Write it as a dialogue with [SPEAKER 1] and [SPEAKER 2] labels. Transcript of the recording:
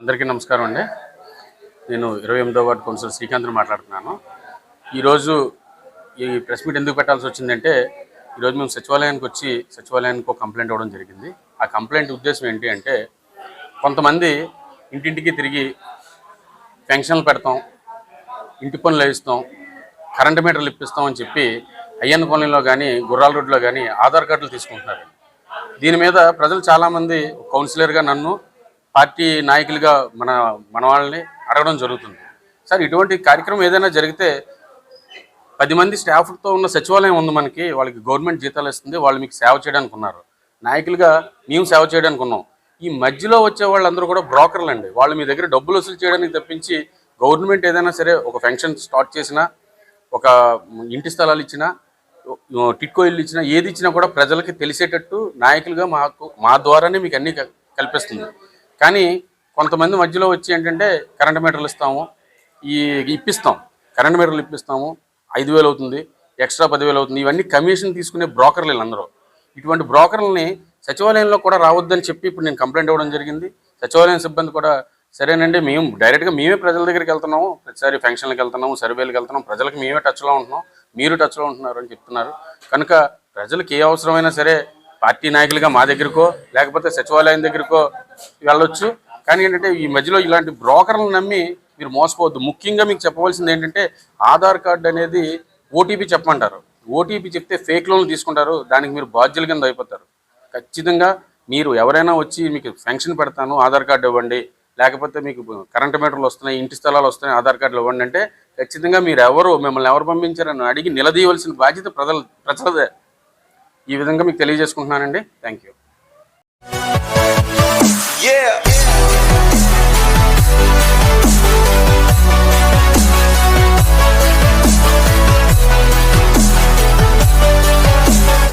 [SPEAKER 1] అందరికీ నమస్కారం అండి. నేను 28వ వార్డు కౌన్సిలర్ శ్రీకాంత్ని మాట్లాడుతున్నాను. ఈరోజు ఈ ప్రెస్ మీట్ ఎందుకు పెట్టాల్సి వచ్చిందంటే, ఈరోజు మేము సచివాలయానికి ఒక కంప్లైంట్ ఇవ్వడం జరిగింది. ఆ కంప్లైంట్ ఉద్దేశం ఏంటి అంటే, కొంతమంది ఇంటింటికి తిరిగి పెన్షన్లు పెడతాం, ఇంటి పనులు వేయిస్తాం, కరెంటు మీటర్లు ఇప్పిస్తాం అని చెప్పి అయ్యన్న కాలనీలో కానీ గుర్రాల రోడ్లో కానీ ఆధార్ కార్డులు తీసుకుంటున్నారు. దీని మీద ప్రజలు చాలామంది కౌన్సిలర్గా నన్ను, పార్టీ నాయకులుగా మన వాళ్ళని అడగడం జరుగుతుంది. సార్, ఇటువంటి కార్యక్రమం ఏదైనా జరిగితే 10 మంది స్టాఫ్తో ఉన్న సచివాలయం ఉంది మనకి, వాళ్ళకి గవర్నమెంట్ జీతాలు ఇస్తుంది, వాళ్ళు మీకు సేవ చేయడానికి ఉన్నారు. నాయకులుగా మేము సేవ చేయడానికి ఉన్నాం. ఈ మధ్యలో వచ్చే వాళ్ళందరూ కూడా బ్రోకర్లు అండి. వాళ్ళు మీ దగ్గర డబ్బులు వసూలు చేయడానికి తప్పించి గవర్నమెంట్ ఏదైనా సరే ఒక ఫంక్షన్ స్టార్ట్ చేసినా, ఒక ఇంటి స్థలాలు ఇచ్చినా, టిట్కో ఇల్లు ఇచ్చినా, ఏది ఇచ్చినా కూడా ప్రజలకి తెలిసేటట్టు నాయకులుగా మా ద్వారానే మీకు అన్నీ కల్పిస్తుంది. కానీ కొంతమంది మధ్యలో వచ్చి ఏంటంటే కరెంటు మీటర్లు ఇస్తాము, ఇప్పిస్తాం, కరెంటు మీటర్లు ఇప్పిస్తాము, 5,000 అవుతుంది, ఎక్స్ట్రా 10,000 అవుతుంది, ఇవన్నీ కమిషన్ తీసుకునే బ్రోకర్లు వీళ్ళందరూ. ఇటువంటి బ్రోకర్లని సచివాలయంలో కూడా రావద్దని చెప్పి ఇప్పుడు నేను కంప్లైంట్ ఇవ్వడం జరిగింది. సచివాలయం సిబ్బంది కూడా సరేనండి, మేము డైరెక్ట్గా మేమే ప్రజల దగ్గరికి వెళ్తున్నాము, ప్రతిసారి ఫంక్షన్లకు వెళ్తున్నాము, సర్వేలకు వెళ్తున్నాము, ప్రజలకు మేమే టచ్లో ఉంటున్నాం, మీరు టచ్లో ఉంటున్నారు అని చెప్తున్నారు. కనుక ప్రజలకు ఏ అవసరమైనా సరే పార్టీ నాయకులుగా మా దగ్గరకో లేకపోతే సచివాలయం దగ్గరకో వెళ్ళొచ్చు. కానీ ఏంటంటే ఈ మధ్యలో ఇలాంటి బ్రోకర్లను నమ్మి మీరు మోసపోవద్దు. ముఖ్యంగా మీకు చెప్పవలసింది ఏంటంటే, ఆధార్ కార్డు అనేది ఓటీపీ చెప్పమంటారు. ఓటీపీ చెప్తే ఫేక్ లోన్లు తీసుకుంటారు, దానికి మీరు బాధ్యుల కింద అయిపోతారు. ఖచ్చితంగా మీరు ఎవరైనా వచ్చి మీకు ఫంక్షన్ పెడతాను, ఆధార్ కార్డు ఇవ్వండి, లేకపోతే మీకు కరెంటు మీటర్లు వస్తున్నాయి, ఇంటి స్థలాలు వస్తున్నాయి, ఆధార్ కార్డులు ఇవ్వండి అంటే ఖచ్చితంగా మిమ్మల్ని ఎవరు పంపించారని అడిగి నిలదీయవలసిన బాధ్యత ప్రజలదే. ఈ విధంగా మీకు తెలియజేసుకుంటున్నానండి. Thank you.